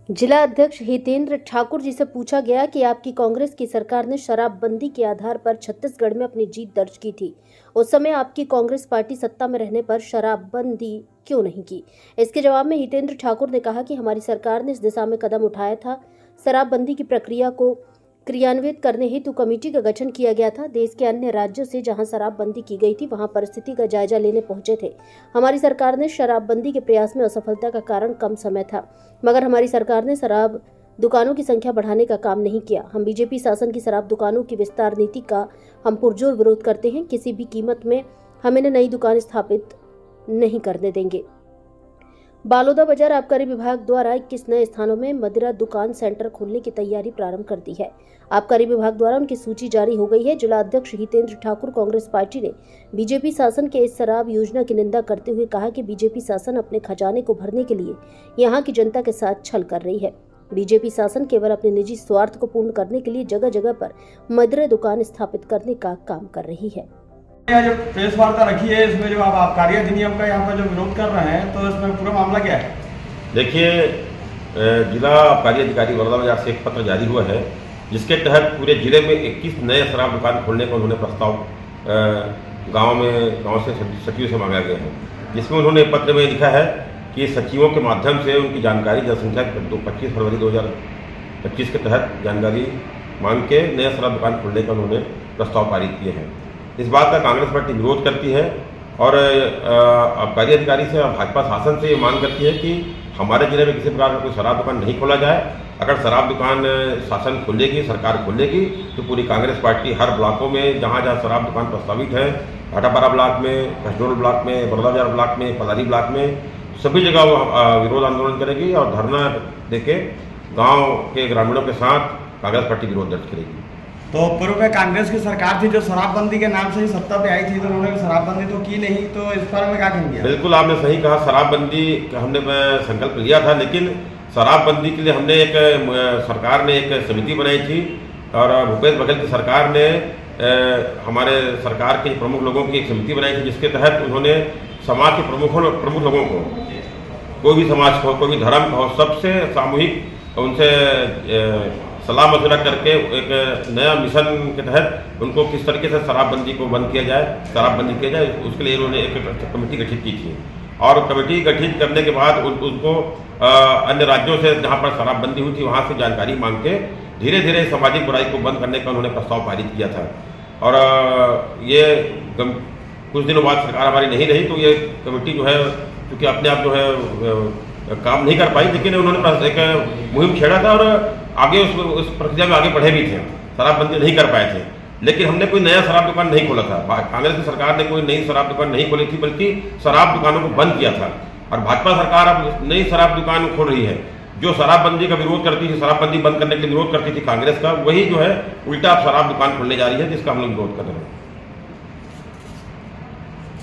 जिला अध्यक्ष हितेंद्र ठाकुर जी से पूछा गया कि आपकी कांग्रेस की सरकार ने शराबबंदी के आधार पर छत्तीसगढ़ में अपनी जीत दर्ज की थी। उस समय आपकी कांग्रेस पार्टी सत्ता में रहने पर शराबबंदी क्यों नहीं की? इसके जवाब में हितेंद्र ठाकुर ने कहा कि हमारी सरकार ने इस दिशा में कदम उठाया था। शराबबंदी की प्रक्रिया को क्रियान्वित करने हेतु कमेटी का गठन किया गया था। देश के अन्य राज्यों से जहां शराबबंदी की गई थी वहां परिस्थिति का जायजा लेने पहुंचे थे। हमारी सरकार ने शराबबंदी के प्रयास में असफलता का कारण कम समय था, मगर हमारी सरकार ने शराब दुकानों की संख्या बढ़ाने का काम नहीं किया। हम बीजेपी शासन की शराब दुकानों की विस्तार नीति का हम पुरजोर विरोध करते हैं। किसी भी कीमत में हम इन्हें नई दुकान स्थापित नहीं करने देंगे। बालोदा बाजार आबकारी विभाग द्वारा 21 नए स्थानों में मदिरा दुकान सेंटर खोलने की तैयारी प्रारंभ कर दी है। आबकारी विभाग द्वारा उनकी सूची जारी हो गई है। जिला अध्यक्ष हितेंद्र ठाकुर कांग्रेस पार्टी ने बीजेपी शासन के इस शराब योजना की निंदा करते हुए कहा कि बीजेपी शासन अपने खजाने को भरने के लिए यहाँ की जनता के साथ छल कर रही है। बीजेपी शासन केवल अपने निजी स्वार्थ को पूर्ण करने के लिए जगह जगह पर मदिरा दुकान स्थापित करने का काम कर रही है। जो प्रेस वार्ता रखी है, इसमें जो आप आबकारी अधिनियम का यहाँ पर जो विरोध कर रहे हैं, तो इसमें पूरा मामला क्या है? देखिए, जिला आबकारी अधिकारी बलौदा बाजार से एक पत्र जारी हुआ है, जिसके तहत पूरे जिले में 21 नए शराब दुकान खोलने का उन्होंने प्रस्ताव गांव से सचिव से मांगा गया है, जिसमें उन्होंने पत्र में लिखा है कि सचिवों के माध्यम से उनकी जानकारी जनसंख्या 25 फरवरी 2025 के तहत जानकारी मांग के नए शराब दुकान खोलने का उन्होंने प्रस्ताव पारित किए हैं। इस बात का कांग्रेस पार्टी विरोध करती है और आबकारी अधिकारी से और भाजपा शासन से ये मांग करती है कि हमारे जिले में किसी प्रकार का कोई शराब दुकान नहीं खोला जाए। अगर शराब दुकान शासन खोलेगी, सरकार खोलेगी, तो पूरी कांग्रेस पार्टी हर ब्लॉकों में जहाँ जहाँ शराब दुकान प्रस्तावित है, भाटापारा ब्लॉक में, कसडोल ब्लॉक में, बलौदा बाजार ब्लॉक में, पलारी ब्लॉक में, सभी जगह वो विरोध आंदोलन करेगी और धरना देके गाँव के ग्रामीणों के साथ कांग्रेस पार्टी विरोध दर्ज करेगी। तो पूर्व में कांग्रेस की सरकार थी जो शराबबंदी के नाम से ही सत्ता पे आई थी, तो उन्होंने शराबबंदी तो की नहीं, तो इस बारे में क्या कहेंगे? बिल्कुल, आपने सही कहा, शराबबंदी का हमने संकल्प लिया था, लेकिन शराबबंदी के लिए हमने सरकार ने एक समिति बनाई थी और भूपेश बघेल की सरकार ने हमारे सरकार के प्रमुख लोगों की एक समिति बनाई थी, जिसके तहत उन्होंने समाज के प्रमुख लोगों को, कोई भी समाज को, कोई भी धर्म को, सबसे सामूहिक उनसे सलाह मशवरा करके एक नया मिशन के तहत उनको किस तरीके से शराबबंदी को बंद किया जाए, शराबबंदी किया जाए, उसके लिए उन्होंने एक कमेटी गठित की थी। और कमेटी गठित करने के बाद उनको अन्य राज्यों से जहां पर शराबबंदी हुई थी वहां से जानकारी मांग के धीरे धीरे सामाजिक बुराई को बंद करने का उन्होंने प्रस्ताव पारित किया था। और ये कुछ दिनों बाद सरकार हमारी नहीं रही, तो ये कमेटी जो है, क्योंकि अपने आप जो है काम नहीं कर पाई, लेकिन उन्होंने एक मुहिम छेड़ा था और आगे उस प्रक्रिया में आगे बढ़े भी थे। शराबबंदी नहीं कर पाए थे, लेकिन हमने कोई नया शराब दुकान नहीं खोला था। कांग्रेस की सरकार ने कोई नई शराब दुकान नहीं खोली थी, बल्कि शराब दुकानों को बंद किया था। और भाजपा सरकार अब नई शराब दुकान खोल रही है। जो शराबबंदी का विरोध करती थी, शराबबंदी बंद करने के लिए विरोध करती थी कांग्रेस का, वही जो है उल्टा अब शराब दुकान खोलने जा रही है, जिसका हम लोग विरोध कर रहे हैं।